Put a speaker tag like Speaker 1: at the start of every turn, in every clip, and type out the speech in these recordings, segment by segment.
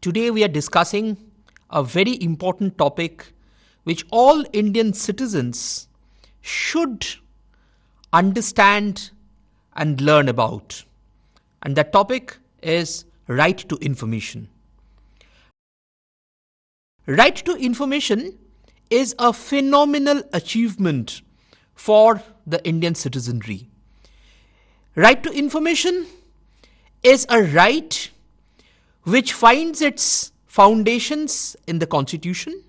Speaker 1: Today we are discussing a very important topic which all Indian citizens should understand and learn about. And that topic is right to information. Right to information is a phenomenal achievement for the Indian citizenry. Right to information is a right which finds its foundations in the Constitution.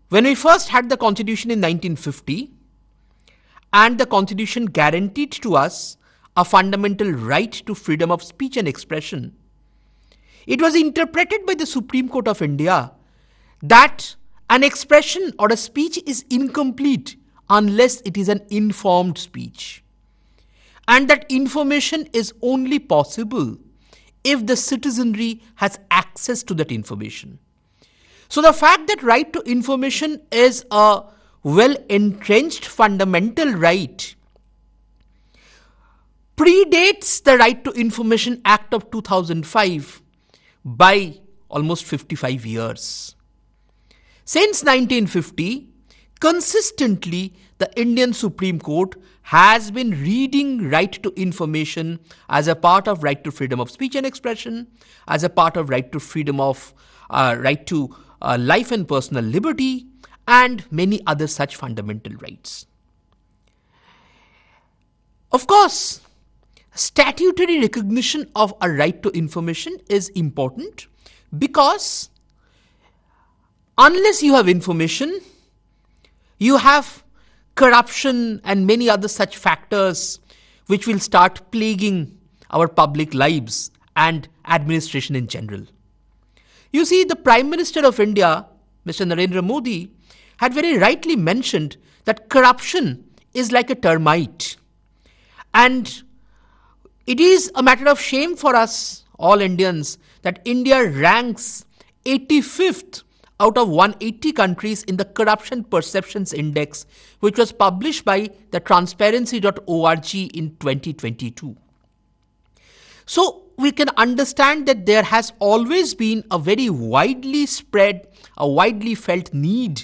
Speaker 1: When we first had the Constitution in 1950, and the Constitution guaranteed to us a fundamental right to freedom of speech and expression, it was interpreted by the Supreme Court of India that an expression or a speech is incomplete unless it is an informed speech. And that information is only possible if the citizenry has access to that information. So the fact that right to information is a well-entrenched fundamental right predates the Right to Information Act of 2005 by almost 55 years. Since 1950, consistently the Indian Supreme Court has been reading right to information as a part of right to freedom of speech and expression, as a part of right to freedom of right to life and personal liberty, and many other such fundamental rights. Of course, statutory recognition of a right to information is important because unless you have information, you have corruption and many other such factors which will start plaguing our public lives and administration in general. You see, the Prime Minister of India, Mr. Narendra Modi, had very rightly mentioned that corruption is like a termite. And it is a matter of shame for us, all Indians, that India ranks 85th out of 180 countries in the Corruption Perceptions Index, which was published by the transparency.org in 2022. So we can understand that there has always been a very widely spread, a widely felt need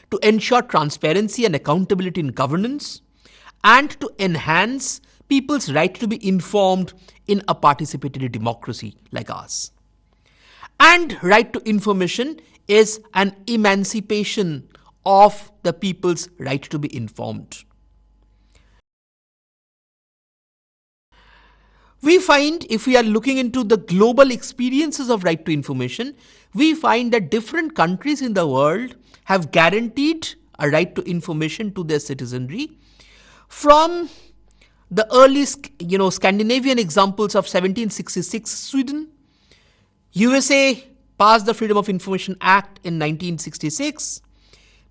Speaker 1: to ensure transparency and accountability in governance and to enhance people's right to be informed in a participatory democracy like ours. And right to information is an emancipation of the people's right to be informed. We find, if we are looking into the global experiences of right to information, we find that different countries in the world have guaranteed a right to information to their citizenry. From the early, Scandinavian examples of 1766 Sweden, USA passed the Freedom of Information Act in 1966,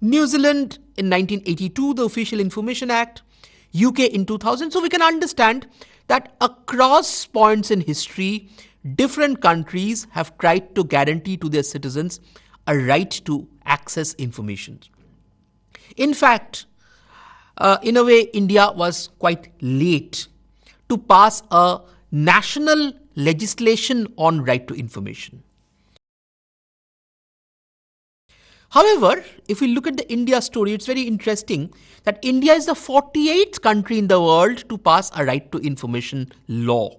Speaker 1: New Zealand in 1982, the Official Information Act, UK in 2000. So we can understand that across points in history, different countries have tried to guarantee to their citizens a right to access information. In fact, in a way, India was quite late to pass a national legislation on right to information. However, if we look at the India story, it's very interesting that India is the 48th country in the world to pass a right to information law.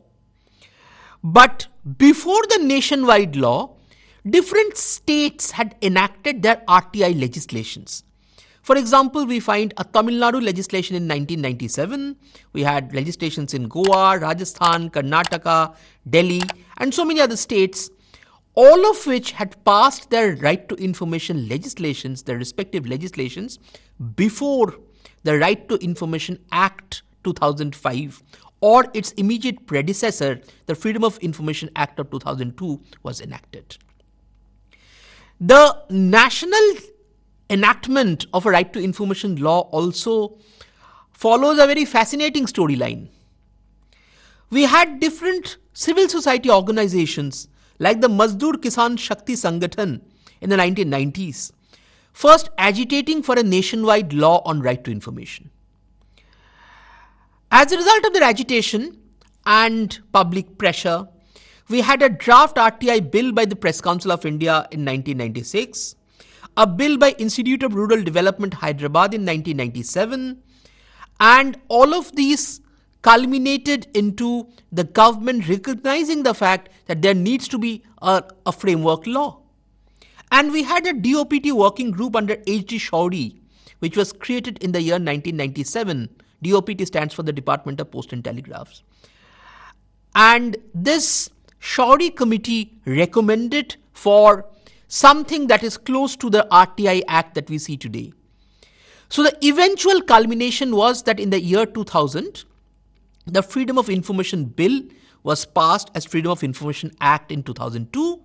Speaker 1: But before the nationwide law, different states had enacted their RTI legislations. For example, we find a Tamil Nadu legislation in 1997. We had legislations in Goa, Rajasthan, Karnataka, Delhi, and so many other states, all of which had passed their right to information legislations, their respective legislations, before the Right to Information Act 2005 or its immediate predecessor, the Freedom of Information Act of 2002, was enacted. The national enactment of a right to information law also follows a very fascinating storyline. We had different civil society organizations like the Mazdoor Kisan Shakti Sangathan in the 1990s, first agitating for a nationwide law on right to information. As a result of their agitation and public pressure, We had a draft RTI bill by the Press Council of India in 1996, a bill by Institute of Rural Development Hyderabad in 1997, and all of these culminated into the government recognizing the fact that there needs to be a framework law. And we had a DOPT working group under H.D. Shauri, which was created in the year 1997. DOPT stands for the Department of Post and Telegraphs. And this Shauri committee recommended for something that is close to the RTI Act that we see today. So the eventual culmination was that in the year 2000, the Freedom of Information Bill was passed as Freedom of Information Act in 2002,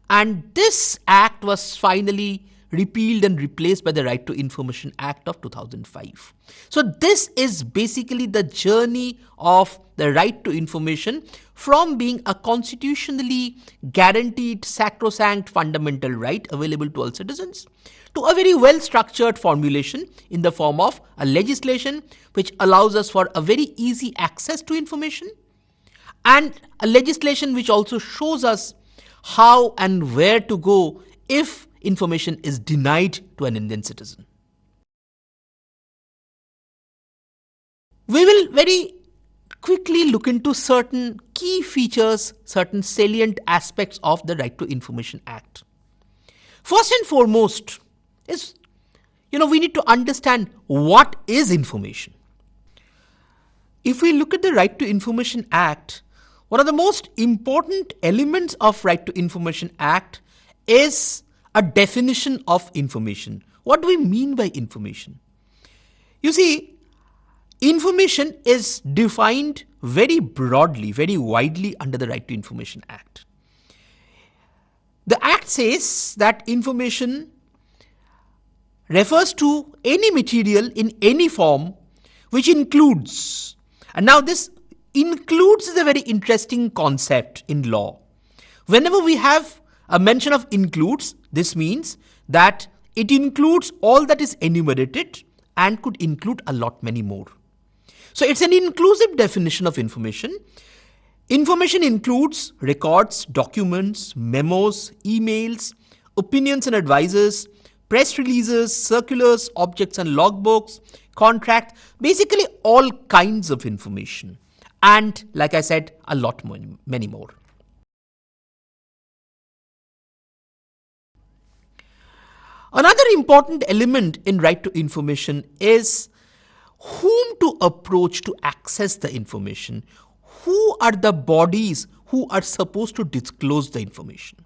Speaker 1: and this act was finally repealed and replaced by the Right to Information Act of 2005. So this is basically the journey of the right to information from being a constitutionally guaranteed sacrosanct fundamental right available to all citizens to a very well-structured formulation in the form of a legislation which allows us for a very easy access to information, and a legislation which also shows us how and where to go if information is denied to an Indian citizen. We will very quickly look into certain key features, certain salient aspects of the Right to Information Act. First and foremost is, we need to understand what is information. If we look at the Right to Information Act, one of the most important elements of Right to Information Act is a definition of information. What do we mean by information? You see, information is defined very broadly, very widely under the Right to Information Act. The Act says that information refers to any material in any form which includes, and now this includes is a very interesting concept in law. Whenever we have a mention of includes, this means that it includes all that is enumerated and could include a lot many more. So it's an inclusive definition of information. Information includes records, documents, memos, emails, opinions and advices, press releases, circulars, objects and logbooks, contracts, basically all kinds of information. And like I said, a lot more, many more. Another important element in right to information is whom to approach to access the information. Who are the bodies who are supposed to disclose the information?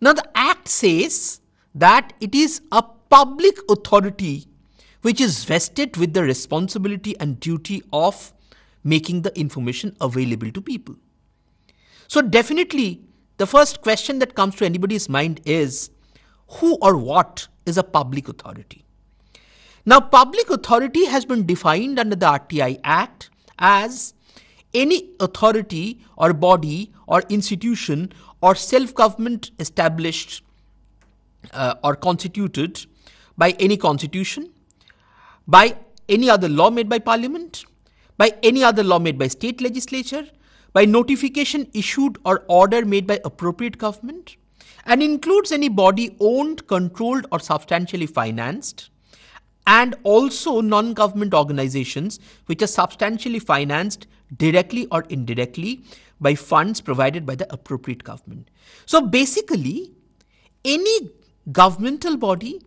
Speaker 1: Now, the Act says that it is a public authority which is vested with the responsibility and duty of making the information available to people. So definitely, the first question that comes to anybody's mind is, who or what is a public authority? Now, public authority has been defined under the RTI Act as any authority or body or institution or self-government established or constituted by any constitution, by any other law made by Parliament, by any other law made by state legislature, by notification issued or order made by appropriate government, and includes any body owned, controlled or substantially financed, and also non-government organizations which are substantially financed directly or indirectly by funds provided by the appropriate government. So basically, any governmental body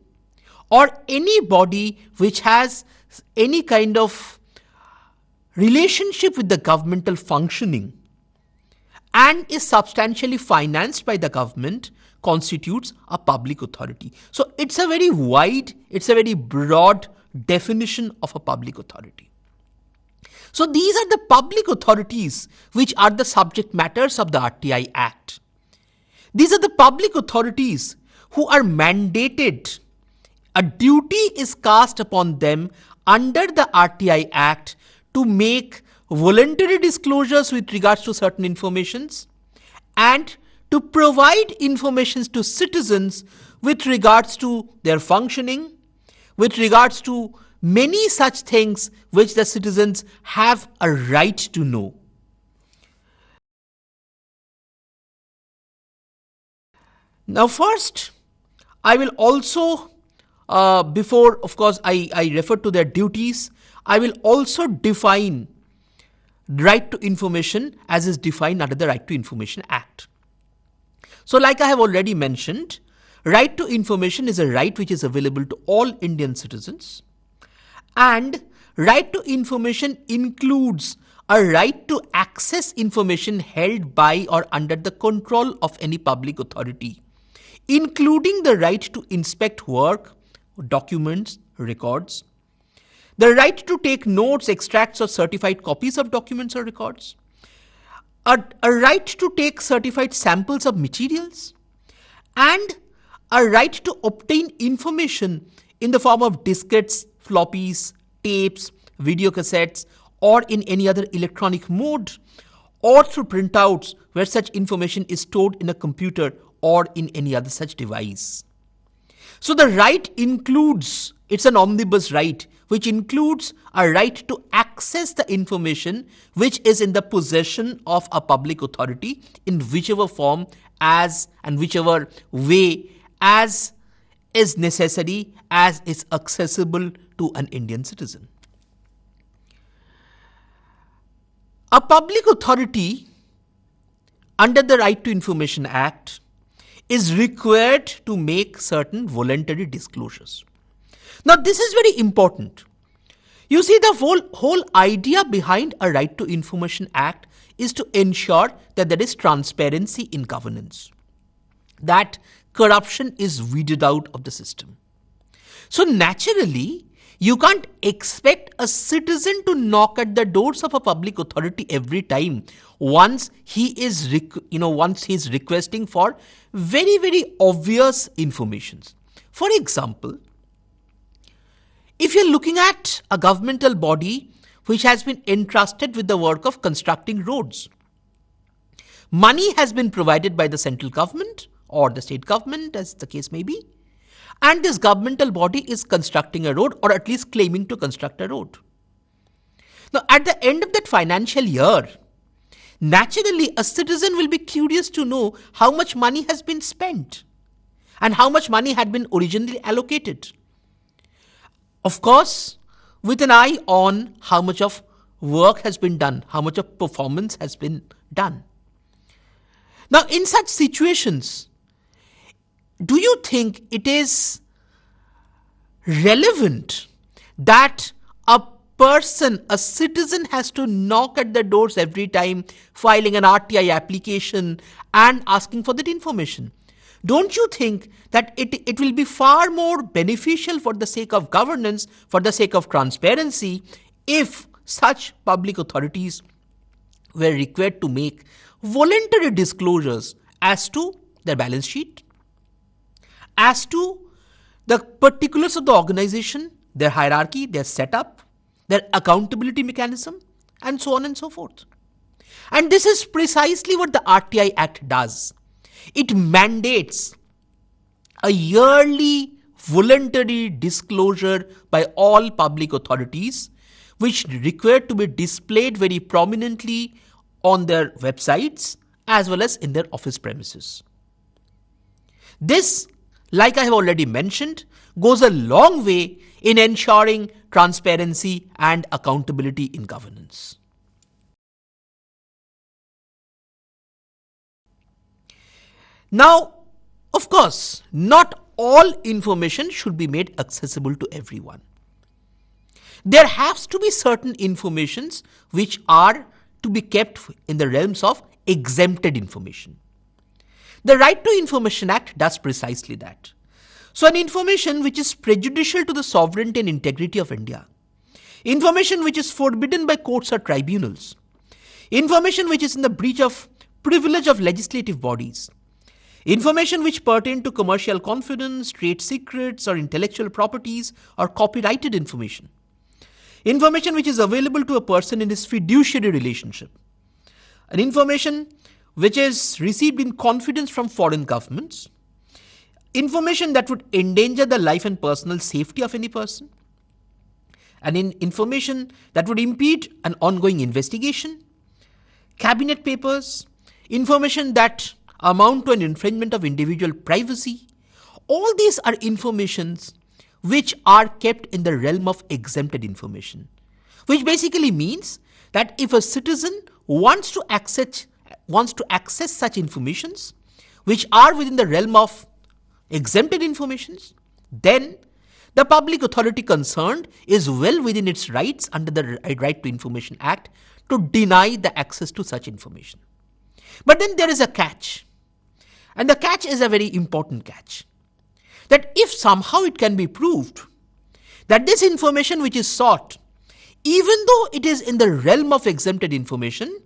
Speaker 1: or any body which has any kind of relationship with the governmental functioning and is substantially financed by the government constitutes a public authority. So it's a very wide, it's a very broad definition of a public authority. So these are the public authorities which are the subject matters of the RTI Act. These are the public authorities who are mandated. A duty is cast upon them under the RTI Act to make voluntary disclosures with regards to certain informations and to provide information to citizens with regards to their functioning, with regards to many such things which the citizens have a right to know. Now first, I will also, before of course I refer to their duties, I will also define right to information as is defined under the Right to Information Act. So like I have already mentioned, right to information is a right which is available to all Indian citizens, and right to information includes a right to access information held by or under the control of any public authority, including the right to inspect work, documents, records, the right to take notes, extracts, or certified copies of documents or records, a right to take certified samples of materials, and a right to obtain information in the form of diskettes, floppies, tapes, video cassettes, or in any other electronic mode, or through printouts where such information is stored in a computer or in any other such device. So the right includes, it's an omnibus right, which includes a right to access the information which is in the possession of a public authority in whichever form as and whichever way as is necessary, as is accessible to an Indian citizen. A public authority under the Right to Information Act is required to make certain voluntary disclosures. Now this is very important. You see, the whole idea behind a Right to Information Act is to ensure that there is transparency in governance, that corruption is weeded out of the system. So naturally, you can't expect a citizen to knock at the doors of a public authority every time once he is requesting for very, very obvious informations. For example, if you're looking at a governmental body which has been entrusted with the work of constructing roads, money has been provided by the central government or the state government, as the case may be, and this governmental body is constructing a road, or at least claiming to construct a road. Now, at the end of that financial year, naturally a citizen will be curious to know how much money has been spent and how much money had been originally allocated. Of course, with an eye on how much of work has been done, how much of performance has been done. Now, in such situations, do you think it is relevant that a person, a citizen, has to knock at the doors every time filing an RTI application and asking for that information? Don't you think that it will be far more beneficial for the sake of governance, for the sake of transparency, if such public authorities were required to make voluntary disclosures as to their balance sheet, as to the particulars of the organization, their hierarchy, their setup, their accountability mechanism, and so on and so forth. And this is precisely what the RTI Act does. It mandates a yearly voluntary disclosure by all public authorities, which required to be displayed very prominently on their websites as well as in their office premises. This, like I have already mentioned, goes a long way in ensuring transparency and accountability in governance. Now, of course, not all information should be made accessible to everyone. There has to be certain informations which are to be kept in the realms of exempted information. The Right to Information Act does precisely that. So an information which is prejudicial to the sovereignty and integrity of India, information which is forbidden by courts or tribunals, information which is in the breach of privilege of legislative bodies, information which pertain to commercial confidence, trade secrets, or intellectual properties, or copyrighted information, information which is available to a person in his fiduciary relationship, an information which is received in confidence from foreign governments, information that would endanger the life and personal safety of any person, and information that would impede an ongoing investigation, cabinet papers, information that amount to an infringement of individual privacy. All these are informations which are kept in the realm of exempted information, which basically means that if a citizen wants to access such informations which are within the realm of exempted informations, then the public authority concerned is well within its rights under the Right to Information Act to deny the access to such information. But then there is a catch, and the catch is a very important catch, that if somehow it can be proved that this information which is sought, even though it is in the realm of exempted information,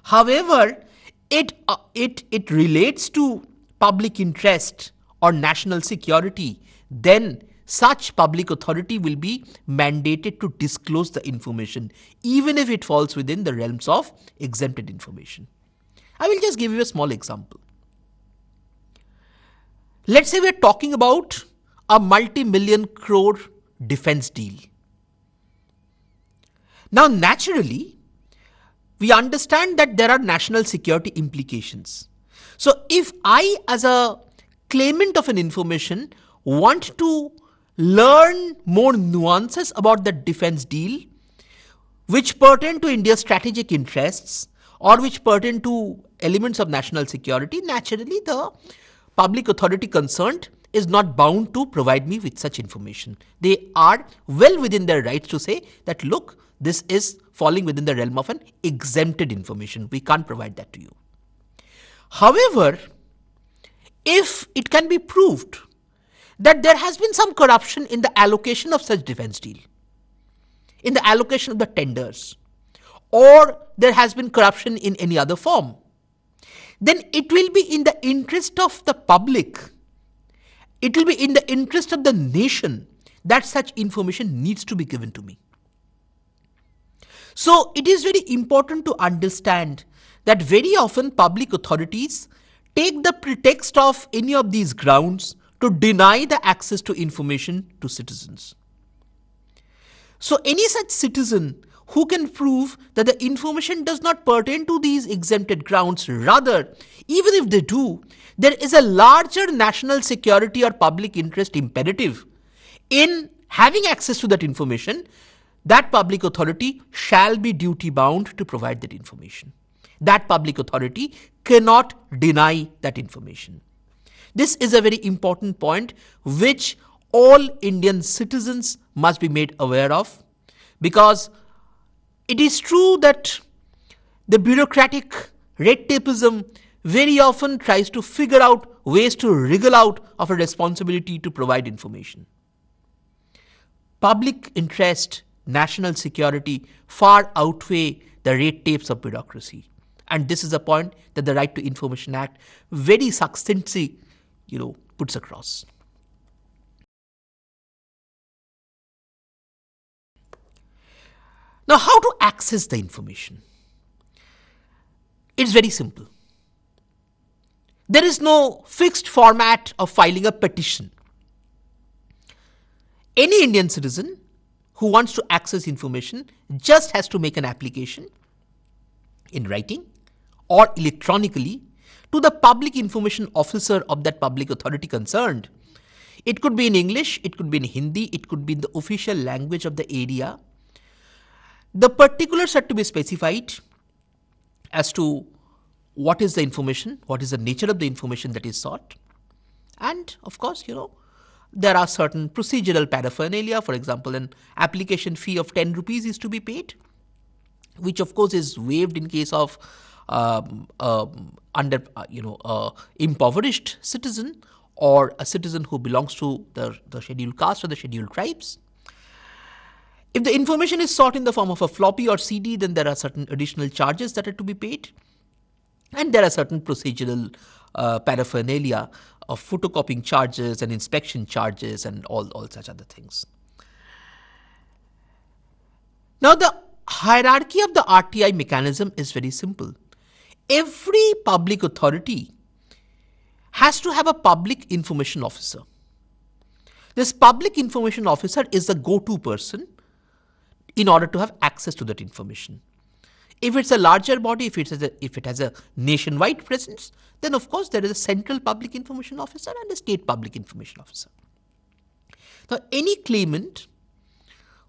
Speaker 1: however, it relates to public interest or national security, then such public authority will be mandated to disclose the information, even if it falls within the realms of exempted information. I will just give you a small example. Let's say we are talking about a multi-million crore defense deal. Now, naturally, we understand that there are national security implications. So, if I, as a claimant of an information, want to learn more nuances about the defense deal, which pertain to India's strategic interests or which pertain to elements of national security, naturally the public authority concerned is not bound to provide me with such information. They are well within their rights to say that, look, this is falling within the realm of an exempted information. We can't provide that to you. However, if it can be proved that there has been some corruption in the allocation of such defense deal, in the allocation of the tenders, or there has been corruption in any other form, then it will be in the interest of the public, it will be in the interest of the nation that such information needs to be given to me. So it is very important to understand that very often public authorities take the pretext of any of these grounds to deny the access to information to citizens. So any such citizen who can prove that the information does not pertain to these exempted grounds, rather, even if they do, there is a larger national security or public interest imperative in having access to that information, that public authority shall be duty bound to provide that information. That public authority cannot deny that information. This is a very important point which all Indian citizens must be made aware of, because it is true that the bureaucratic red tapeism very often tries to figure out ways to wriggle out of a responsibility to provide information. Public interest, national security far outweigh the red tapes of bureaucracy. And this is a point that the Right to Information Act very succinctly, puts across. Now, how to access the information? It's very simple. There is no fixed format of filing a petition. Any Indian citizen who wants to access information just has to make an application in writing or electronically to the public information officer of that public authority concerned. It could be in English, it could be in Hindi, it could be in the official language of the area. The particulars are to be specified as to what is the information, what is the nature of the information that is sought. And of course, there are certain procedural paraphernalia. For example, an application fee of 10 rupees is to be paid, which of course is waived in case of impoverished citizen or a citizen who belongs to the scheduled caste or the scheduled tribes. If the information is sought in the form of a floppy or CD, then there are certain additional charges that are to be paid. And there are certain procedural paraphernalia of photocopying charges and inspection charges and all such other things. Now, the hierarchy of the RTI mechanism is very simple. Every public authority has to have a public information officer. This public information officer is the go-to person in order to have access to that information. If it's a larger body, if it has a nationwide presence, then of course there is a central public information officer and a state public information officer. Now, any claimant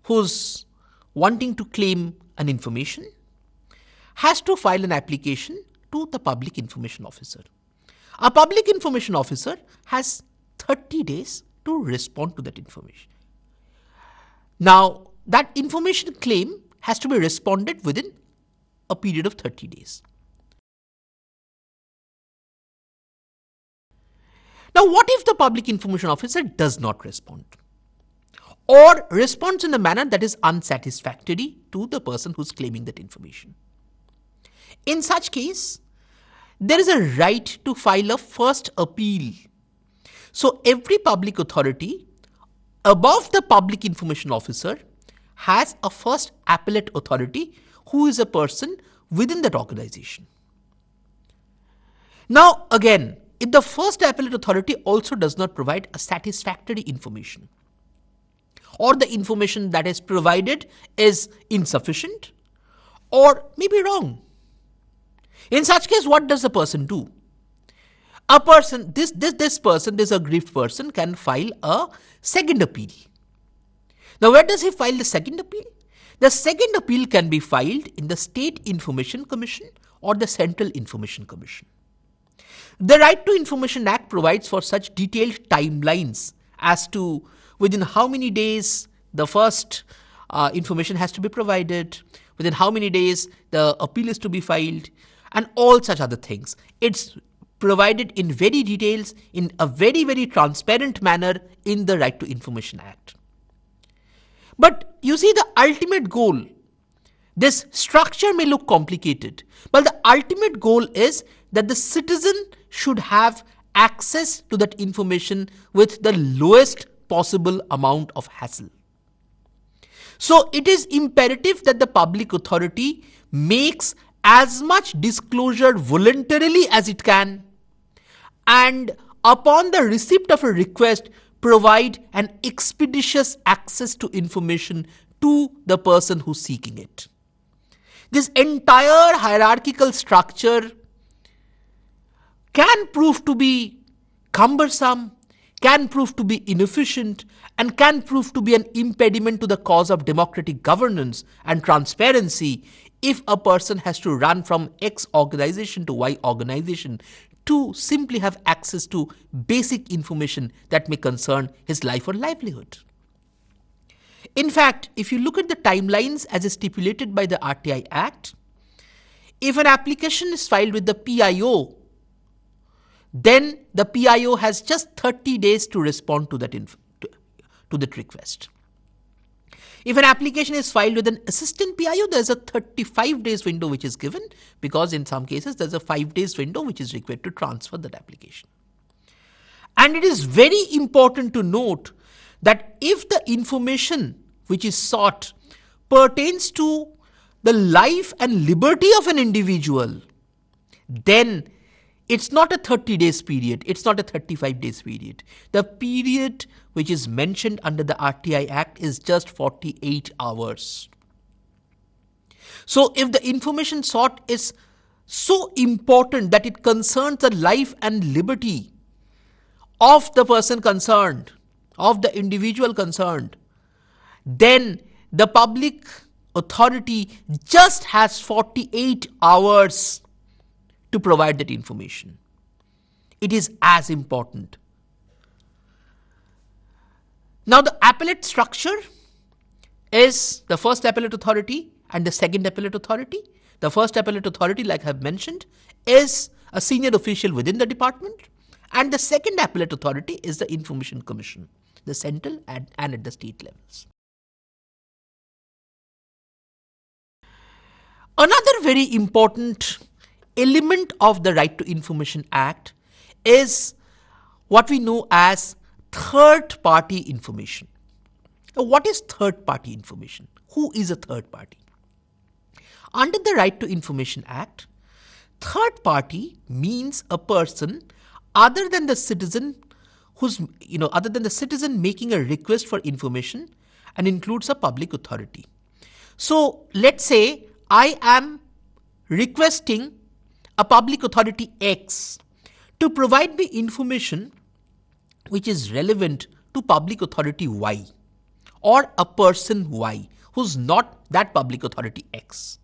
Speaker 1: who's wanting to claim an information has to file an application to the public information officer. A public information officer has 30 days to respond to that information. Now, that information claim has to be responded within a period of 30 days. Now, what if the public information officer does not respond, or responds in a manner that is unsatisfactory to the person who's claiming that information? In such case, there is a right to file a first appeal. So, every public authority above the public information officer has a first appellate authority who is a person within that organization. Now, again, if the first appellate authority also does not provide a satisfactory information, or the information that is provided is insufficient or maybe wrong, in such case, what does the person do? A person, this aggrieved person can file a second appeal. Now, where does he file the second appeal? The second appeal can be filed in the State Information Commission or the Central Information Commission. The Right to Information Act provides for such detailed timelines as to within how many days the first information has to be provided, within how many days the appeal is to be filed, and all such other things. It's provided in very details, in a very, very transparent manner in the Right to Information Act. But you see, the ultimate goal, this structure may look complicated, but the ultimate goal is that the citizen should have access to that information with the lowest possible amount of hassle. So it is imperative that the public authority makes as much disclosure voluntarily as it can, and upon the receipt of a request, provide an expeditious access to information to the person who's seeking it. This entire hierarchical structure can prove to be cumbersome, can prove to be inefficient, and can prove to be an impediment to the cause of democratic governance and transparency if a person has to run from X organization to Y organization to simply have access to basic information that may concern his life or livelihood. In fact, if you look at the timelines as stipulated by the RTI Act, if an application is filed with the PIO, then the PIO has just 30 days to respond to that request. If an application is filed with an assistant PIO, there is a 35 days window which is given, because in some cases there is a 5 days window which is required to transfer that application. And it is very important to note that if the information which is sought pertains to the life and liberty of an individual, then it's not a 30 days period, it's not a 35 days period. The period which is mentioned under the RTI Act is just 48 hours. So if the information sought is so important that it concerns the life and liberty of the person concerned, of the individual concerned, then the public authority just has 48 hours to provide that information. It is as important. Now, the appellate structure is the first appellate authority and the second appellate authority. The first appellate authority, like I have mentioned, is a senior official within the department, and the second appellate authority is the Information Commission, the central and at the state levels. Another very important element of the Right to Information Act is what we know as third-party information. Now, what is third-party information? Who is a third party? Under the Right to Information Act, third party means a person other than the citizen making a request for information, and includes a public authority. So let's say I am requesting a public authority X to provide me information which is relevant to public authority Y or a person Y who's not that public authority X.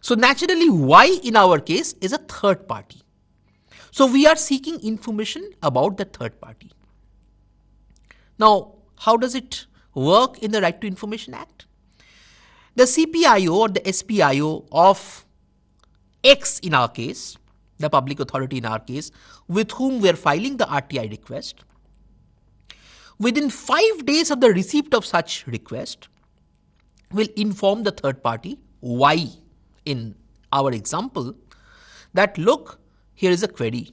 Speaker 1: So naturally Y in our case is a third party. So we are seeking information about the third party. Now, how does it work in the Right to Information Act? The CPIO or the SPIO of X in our case, the public authority in our case, with whom we are filing the RTI request, within 5 days of the receipt of such request, will inform the third party, Y in our example, that look, here is a query.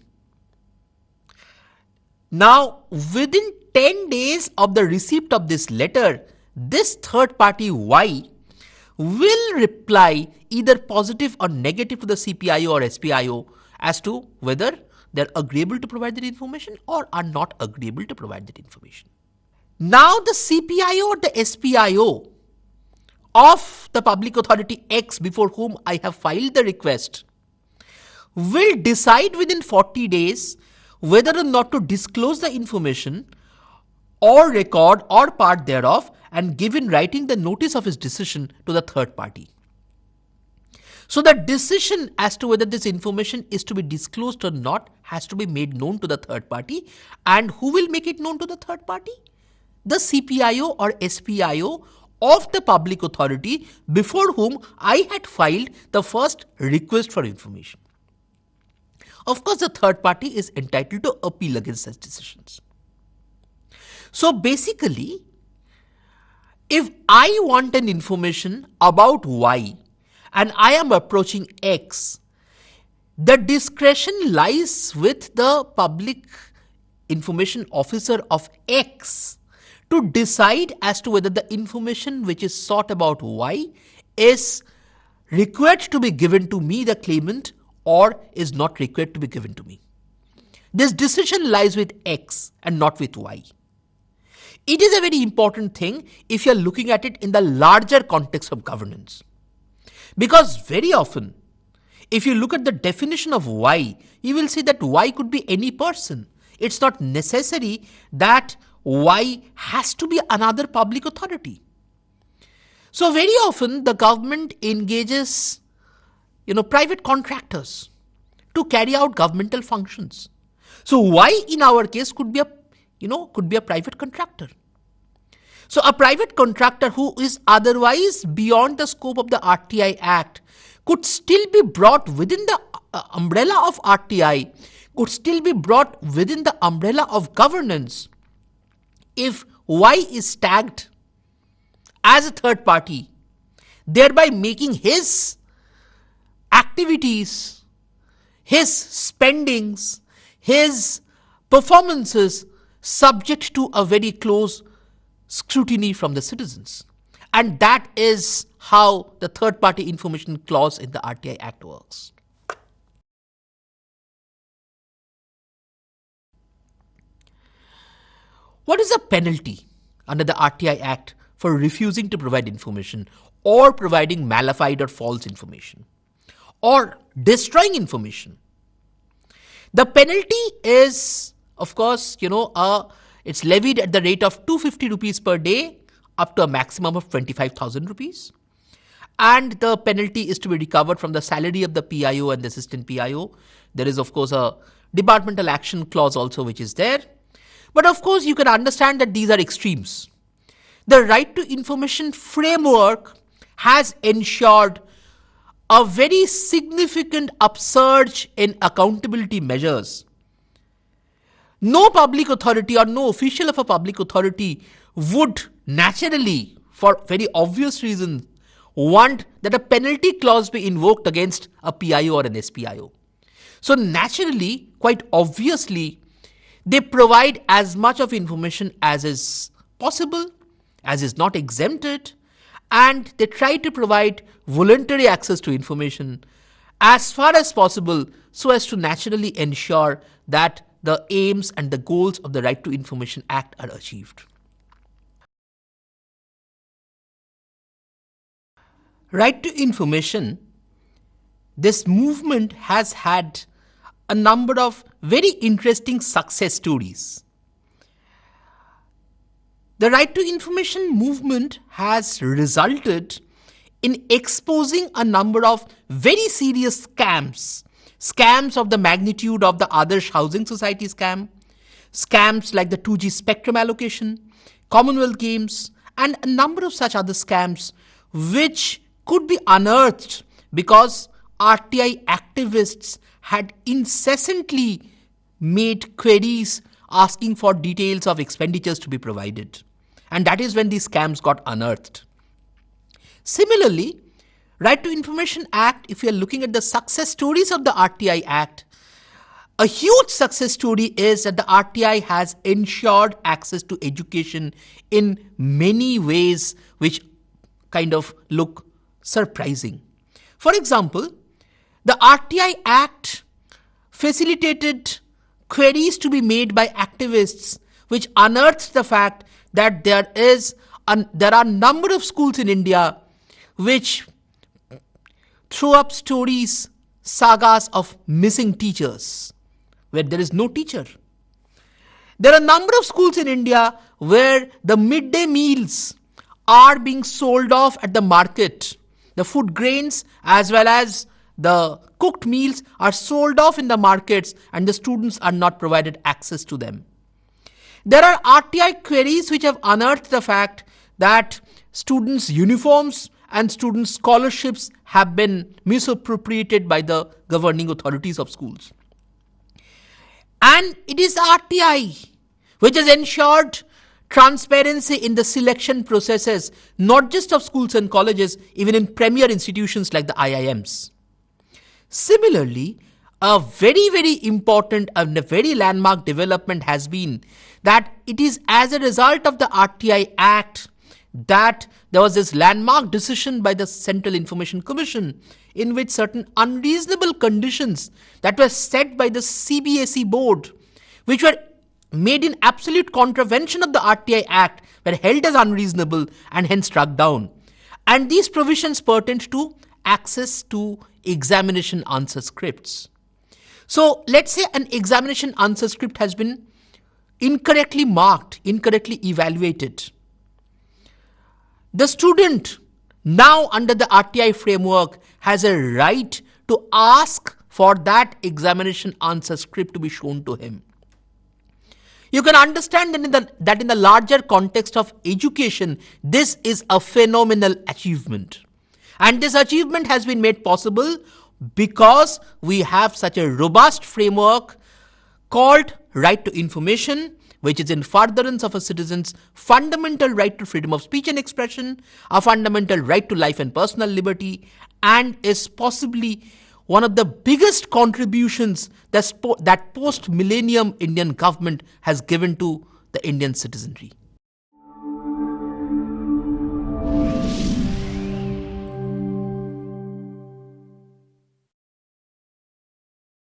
Speaker 1: Now, within 10 days of the receipt of this letter, this third party Y will reply either positive or negative to the CPIO or SPIO as to whether they're agreeable to provide that information or are not agreeable to provide that information. Now the CPIO or the SPIO of the public authority X before whom I have filed the request will decide within 40 days whether or not to disclose the information or record or part thereof and give in writing the notice of his decision to the third party. So the decision as to whether this information is to be disclosed or not has to be made known to the third party. And who will make it known to the third party? The CPIO or SPIO of the public authority before whom I had filed the first request for information. Of course, the third party is entitled to appeal against such decisions. So basically, if I want an information about Y and I am approaching X, the discretion lies with the public information officer of X to decide as to whether the information which is sought about Y is required to be given to me, the claimant, or is not required to be given to me. This decision lies with X and not with Y. It is a very important thing if you are looking at it in the larger context of governance. Because very often, if you look at the definition of Y, you will see that Y could be any person. It's not necessary that Y has to be another public authority. So very often the government engages, private contractors to carry out governmental functions. So Y in our case could be a private contractor. So a private contractor who is otherwise beyond the scope of the RTI Act could still be brought within the umbrella of RTI, could still be brought within the umbrella of governance if Y is tagged as a third party, thereby making his activities, his spendings, his performances subject to a very close scrutiny from the citizens. And that is how the third party information clause in the RTI Act works. What is the penalty under the RTI Act for refusing to provide information or providing malified or false information or destroying information? The penalty is, of course, it's levied at the rate of 250 rupees per day up to a maximum of 25,000 rupees. And the penalty is to be recovered from the salary of the PIO and the assistant PIO. There is, of course, a departmental action clause also which is there. But of course, you can understand that these are extremes. The right to information framework has ensured a very significant upsurge in accountability measures. No public authority or no official of a public authority would naturally, for very obvious reasons, want that a penalty clause be invoked against a PIO or an SPIO. So naturally, quite obviously, they provide as much of information as is possible, as is not exempted, and they try to provide voluntary access to information as far as possible so as to naturally ensure that the aims and the goals of the Right to Information Act are achieved. Right to information this movement has had a number of very interesting success stories. The right to information movement has resulted in exposing a number of very serious scams of the magnitude of the Adarsh Housing Society scams like the 2G spectrum allocation, Commonwealth Games, and a number of such other scams which could be unearthed because RTI activists had incessantly made queries asking for details of expenditures to be provided. And that is when these scams got unearthed. Similarly, Right to Information Act, if you are looking at the success stories of the RTI Act, a huge success story is that the RTI has ensured access to education in many ways which kind of look surprising. For example, the RTI Act facilitated queries to be made by activists which unearthed the fact that there are a number of schools in India which throw up stories, sagas of missing teachers, where there is no teacher. There are a number of schools in India where the midday meals are being sold off at the market. The food grains as well as the cooked meals are sold off in the markets and the students are not provided access to them. There are RTI queries which have unearthed the fact that students' uniforms and students' scholarships have been misappropriated by the governing authorities of schools. And it is RTI which has ensured transparency in the selection processes, not just of schools and colleges, even in premier institutions like the IIMs. Similarly, a very, very important and a very landmark development has been that it is as a result of the RTI Act that there was this landmark decision by the Central Information Commission in which certain unreasonable conditions that were set by the CBSE board, which were made in absolute contravention of the RTI Act, were held as unreasonable and hence struck down. And these provisions pertained to access to examination answer scripts. So let's say an examination answer script has been incorrectly marked, incorrectly evaluated. The student now under the RTI framework has a right to ask for that examination answer script to be shown to him. You can understand that in the larger context of education, this is a phenomenal achievement. And this achievement has been made possible because we have such a robust framework called Right to Information, which is in furtherance of a citizen's fundamental right to freedom of speech and expression, a fundamental right to life and personal liberty, and is possibly one of the biggest contributions that post-millennium Indian government has given to the Indian citizenry.